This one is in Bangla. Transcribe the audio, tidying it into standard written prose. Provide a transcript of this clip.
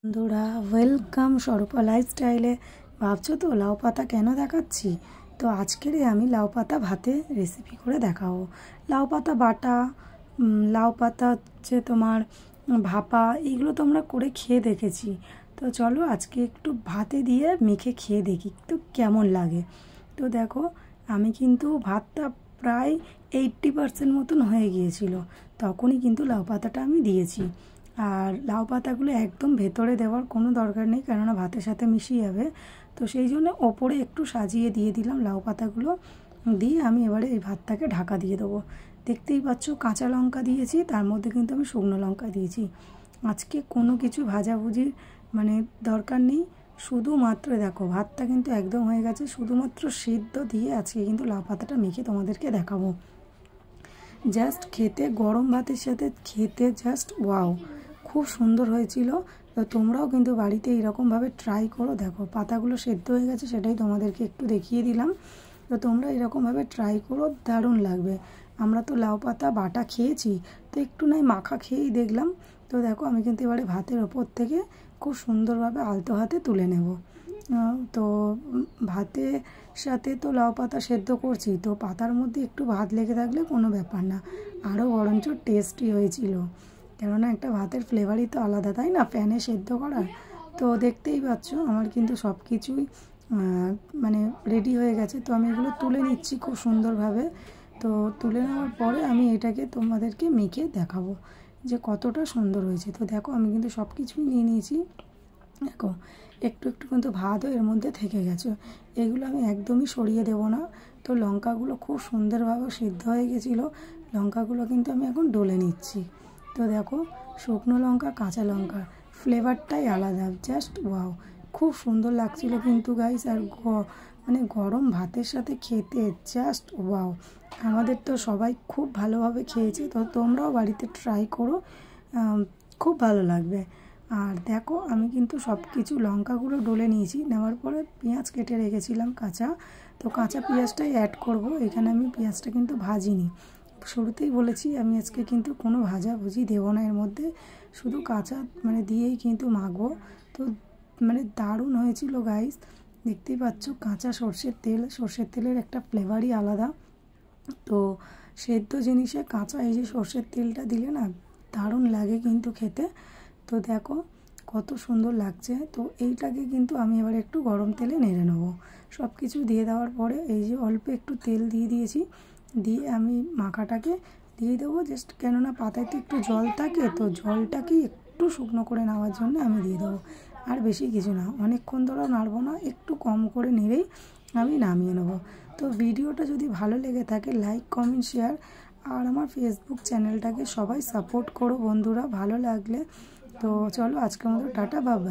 বন্ধুরা ওয়েলকাম স্বরূপা লাইফস্টাইলে। ভাবছো তো লাউ পাতা কেন দেখাচ্ছি? তো আজকের আমি লাউ পাতা ভাতে রেসিপি করে দেখাবো। লাউ পাতা বাটা, লাউ পাতা হচ্ছে তোমার ভাপা, এইগুলো তো আমরা করে খেয়ে দেখেছি। তো চলো আজকে একটু ভাতে দিয়ে মেখে খেয়ে দেখি তো কেমন লাগে। তো দেখো আমি কিন্তু ভাতটা প্রায় 80% মতন হয়ে গিয়েছিল, তখনই কিন্তু লাউ পাতাটা আমি দিয়েছি। আর লাউ পাতাগুলো একদম ভেতরে দেওয়ার কোনো দরকার নেই, কেননা ভাতের সাথে মিশিয়ে যাবে। তো সেই জন্য ওপরে একটু সাজিয়ে দিয়ে দিলাম লাউ পাতাগুলো, দিয়ে আমি এবারে এই ভাতটাকে ঢাকা দিয়ে দেবো। দেখতেই পাচ্ছ কাঁচা লঙ্কা দিয়েছি, তার মধ্যে কিন্তু আমি শুকনো লঙ্কা দিয়েছি। আজকে কোনো কিছু ভাজাভুজির দরকার নেই, শুধুমাত্র দেখো ভাতটা কিন্তু একদম হয়ে গেছে, শুধুমাত্র সিদ্ধ দিয়ে আজকে কিন্তু লাউ পাতাটা মেখে তোমাদেরকে দেখাবো। জাস্ট খেতে গরম ভাতের সাথে খেতে জাস্ট ওয়াও, খুব সুন্দর হয়েছিল। তো তোমরাও কিন্তু বাড়িতে এরকমভাবে ট্রাই করো। দেখো পাতাগুলো সেদ্ধ হয়ে গেছে, সেটাই তোমাদেরকে একটু দেখিয়ে দিলাম। তো তোমরা এরকমভাবে ট্রাই করো, দারুণ লাগবে। আমরা তো লাউ পাতা বাটা খেয়েছি, তো একটু নয় মাখা খেয়েই দেখলাম। তো দেখো আমি কিন্তু এবারে ভাতের ওপর থেকে খুব সুন্দরভাবে আলতো হাতে তুলে নেব। তো ভাতের সাথে তো লাউ পাতা সেদ্ধ করছি, তো পাতার মধ্যে একটু ভাত লেগে থাকলে কোনো ব্যাপার না, আরও বরঞ্চ টেস্টি হয়েছিল। কেননা একটা ভাতের ফ্লেভারই তো আলাদা, তাই না, প্যানে সেদ্ধ করার। তো দেখতেই পাচ্ছ আমার কিন্তু সব কিছুই রেডি হয়ে গেছে। তো আমি এগুলো তুলে নিচ্ছি খুব সুন্দরভাবে। তো তুলে নেওয়ার পরে আমি এটাকে তোমাদেরকে মেখে দেখাবো যে কতটা সুন্দর হয়েছে। তো দেখো আমি কিন্তু সব কিছুই নিয়ে নিয়েছি। দেখো একটু একটু কিন্তু ভাতও এর মধ্যে থেকে গেছে, এগুলো আমি একদমই সরিয়ে দেব না। তো লঙ্কাগুলো খুব সুন্দরভাবে সিদ্ধ হয়ে গেছিলো, লঙ্কাগুলো কিন্তু আমি এখন ডলে নিচ্ছি। তো দেখো শুকনো লঙ্কা কাঁচা লঙ্কার ফ্লেভারটাই আলাদা, জাস্ট ওয়াও, খুব সুন্দর লাগছিল কিন্তু গাইস। আর গরম ভাতের সাথে খেতে জাস্ট ওয়াও, আমাদের তো সবাই খুব ভালোভাবে খেয়েছে। তো তোমরাও বাড়িতে ট্রাই করো, খুব ভালো লাগবে। আর দেখো আমি কিন্তু সব কিছু লঙ্কাগুলো ডলে নিয়েছি, নেওয়ার পরে পেঁয়াজ কেটে রেখেছিলাম কাঁচা, তো কাঁচা পেঁয়াজটাই অ্যাড করব। এখানে আমি পেঁয়াজটা কিন্তু ভাজিনি, শুরুতেই বলেছি আমি আজকে কিন্তু কোনো ভাজাভুজি দেবো না এর মধ্যে, শুধু কাঁচা দিয়েই কিন্তু মাখবো। তো দারুণ হয়েছিল গাইস, দেখতেই পাচ্ছ কাঁচা সর্ষের তেল, সর্ষের তেলের একটা ফ্লেভারই আলাদা। তো সেদ্ধ জিনিসে কাঁচা এই যে সর্ষের তেলটা দিলে না দারুণ লাগে কিন্তু খেতে। তো দেখো কত সুন্দর লাগছে। তো এইটাকে কিন্তু আমি এবার একটু গরম তেলে নেড়ে নেবো। সব কিছু দিয়ে দেওয়ার পরে এই যে অল্প একটু তেল দিয়ে দিয়েছি, দিয়ে আমি মাখাটাকে দিয়ে দেবো জাস্ট, কেননা পাতায় তো একটু জল থাকে, তো জলটাকে একটু শুকনো করে নেওয়ার জন্য আমি দিয়ে দেবো, আর বেশি কিছু না। অনেকক্ষণ ধরেও নাড়বো না, একটু কম করে নেড়েই আমি নামিয়ে নেবো। তো ভিডিওটা যদি ভালো লেগে থাকে লাইক কমেন্ট শেয়ার, আর আমার ফেসবুক চ্যানেলটাকে সবাই সাপোর্ট করো বন্ধুরা, ভালো লাগলে। তো চলো আজকের মতো টাটা, বাই বাই।